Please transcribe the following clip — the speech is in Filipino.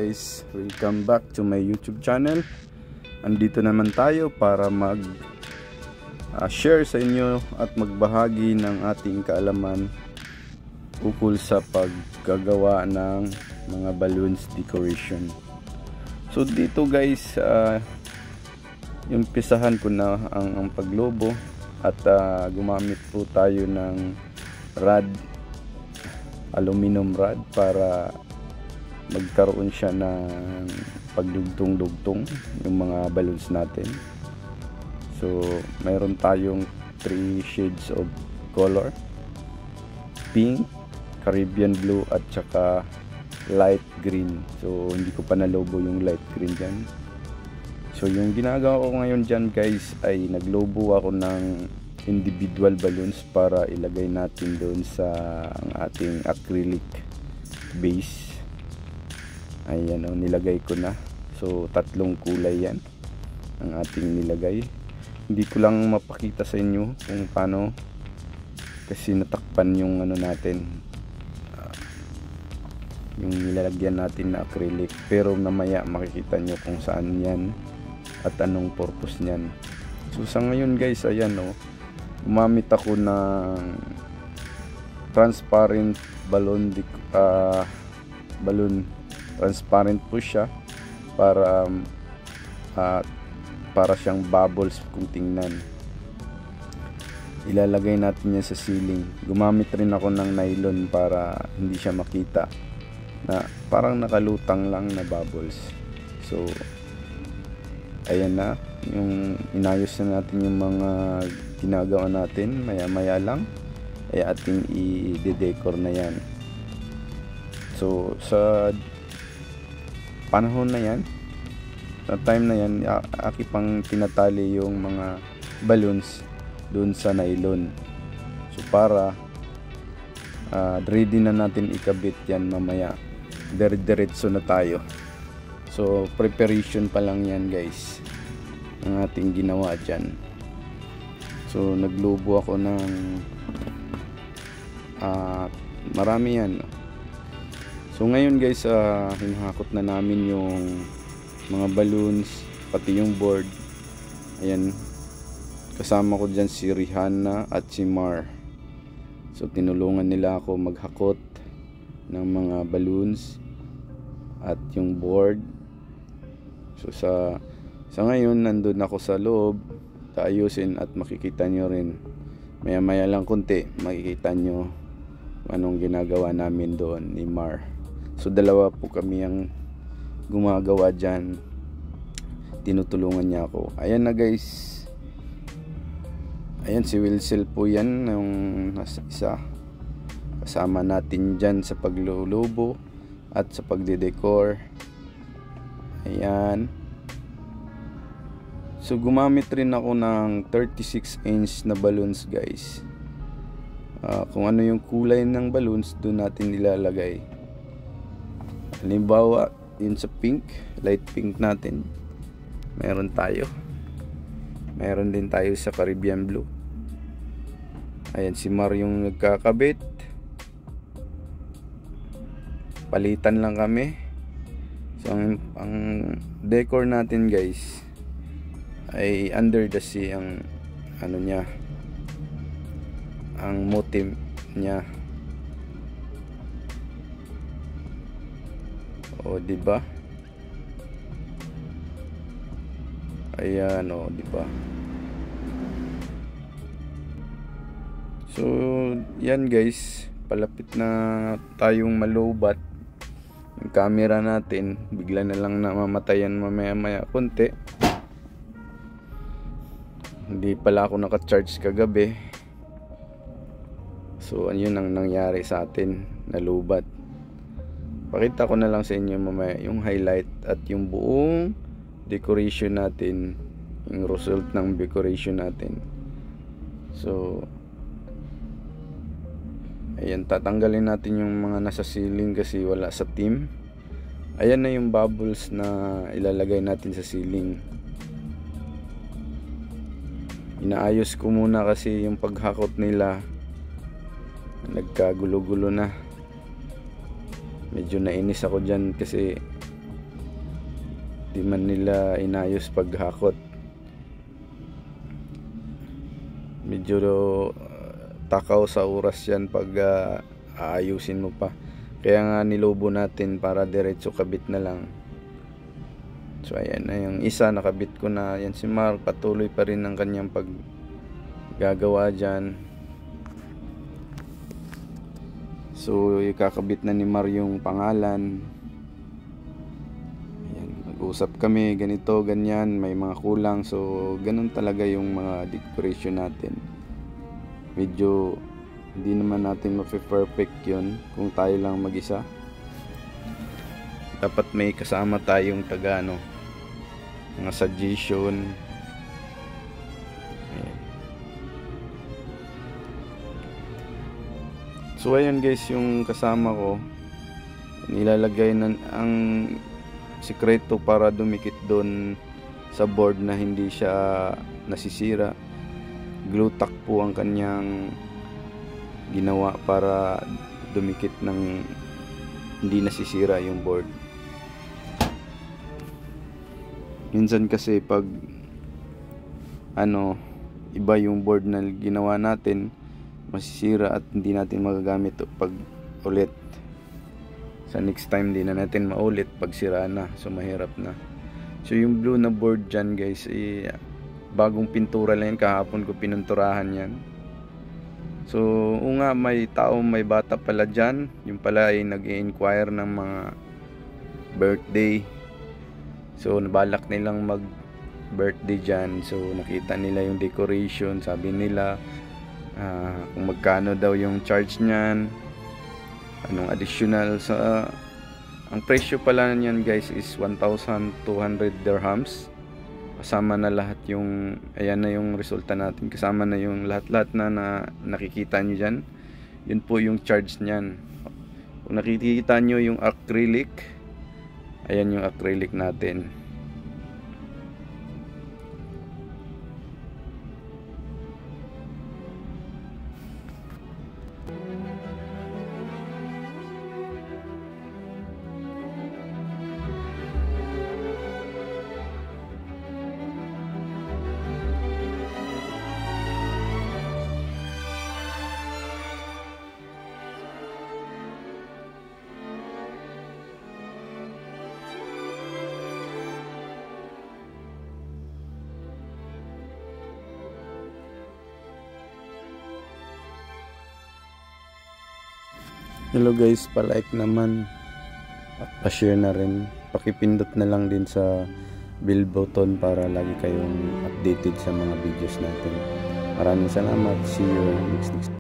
guys, welcome back to my YouTube channel. Andito naman tayo para share sa inyo at magbahagi ng ating kaalaman ukol sa paggagawa ng mga balloons decoration. So dito guys, umpisahan ko na ang paglobo at gumamit po tayo ng rod, aluminum rod, para magkaroon siya ng pagdugtong-dugtong yung mga balloons natin. So mayroon tayong 3 shades of color: pink, Caribbean blue, at saka light green. So hindi ko pa nalobo yung light green dyan. So yung ginagawa ko ngayon dyan guys ay naglobo ako ng individual balloons para ilagay natin doon sa ating acrylic base. Ayan, nilagay ko na. So 3 kulay yan ang ating nilagay. Hindi ko lang mapakita sa inyo kung paano, kasi natakpan yung natin, yung nilalagyan natin na acrylic. Pero mamaya makikita nyo kung saan yan at anong purpose nyan. So sa ngayon guys, ayan gumamit ako ng transparent balloon, transparent po siya para siyang bubbles kung tingnan. Ilalagay natin yan sa ceiling. Gumamit rin ako ng nylon para hindi siya makita na parang nakalutang lang na bubbles. So ayan na, yung inayos na natin yung mga ginagawa natin. Maya maya lang ay ating i-decor na yan. So sa panahon na yan, sa time na yan, aki pang tinatali yung mga balloons dun sa nylon. So para ready na natin ikabit yan mamaya. Diretso na tayo. So preparation pa lang yan guys ang ating ginawa dyan. So naglobo ako ng marami yan. So ngayon guys, hinahakot na namin yung mga balloons, pati yung board. Ayan, kasama ko dyan si Rihanna at si Mar. So tinulungan nila ako maghakot ng mga balloons at yung board. So sa ngayon nandun ako sa loob, taayusin, at makikita nyo rin maya maya lang konti, makikita nyo anong ginagawa namin doon ni Mar. So dalawa po kami ang gumagawa dyan, tinutulungan niya ako. Ayan na guys, ayan si Wilsel po yan, yung isa kasama natin dyan sa paglulubo at sa pagdedecor. Ayan. So gumamit rin ako ng 36-inch na balloons guys. Kung ano yung kulay ng balloons, doon natin nilalagay. Halimbawa yun sa pink, light pink natin, meron din tayo sa Caribbean blue. Ayan si Mar yung nagkakabit, palitan lang kami. So ang decor natin guys ay under the sea ang niya, ang motif niya. O diba? Ayan diba? So yan guys, palapit na tayong malobat. Yung camera natin bigla na lang namamatayan mamaya maya konti. Hindi pala ako naka-charge kagabi. So yun ang nangyari sa atin, nalubat. Pakita ko na lang sa inyo mamaya yung highlight at yung buong decoration natin, yung result ng decoration natin. So ayan, tatanggalin natin yung mga nasa ceiling kasi wala sa team. Ayan na yung bubbles na ilalagay natin sa ceiling. Inaayos ko muna kasi yung paghakot nila nagkagulo-gulo na. Medyo nainis ako dyan kasi Di man nila inayos paghakot. Medyo takaw sa oras yan pag aayusin mo pa. Kaya nga nilobo natin para diretso kabit na lang. So ayan na yung isa, nakabit ko na. Yan si Mark, patuloy pa rin ang kanyang paggagawa dyan. So ikakabit na ni Mar yung pangalan. Ayan, mag-usap kami, ganito, ganyan, may mga kulang. So ganun talaga yung mga decoration natin. Medyo hindi naman natin mape-perfect yun kung tayo lang mag-isa. Dapat may kasama tayong taga mga suggestion. Ayan. So ayun guys, yung kasama ko nilalagay na ang sikreto para dumikit doon sa board na hindi siya nasisira. Glue tack po ang kanyang ginawa para dumikit ng hindi nasisira yung board. Minsan kasi pag iba yung board na ginawa natin, masisira at hindi natin magagamit pag ulit. Sa next time di na natin maulit pag sira na, so mahirap na. So yung blue na board dyan guys, bagong pintura lang yan, kahapon ko pinunturahan yan. So nga may bata pala dyan, yung pala ay nag-i-inquire ng mga birthday. So nabalak nilang mag birthday dyan. So nakita nila yung decoration, sabi nila kung magkano daw yung charge nyan, anong additional. So ang presyo pala niyan guys is 1,200 dirhams. Kasama na lahat yung, ayan na yung resulta natin, kasama na yung lahat na nakikita nyo dyan. Yun po yung charge nyan. Kung nakikita nyo yung acrylic, ayan yung acrylic natin. Hello guys, pa-like naman at pa-share na rin. Pakipindot na lang din sa bell button para lagi kayong updated sa mga videos natin. Maraming salamat. See you next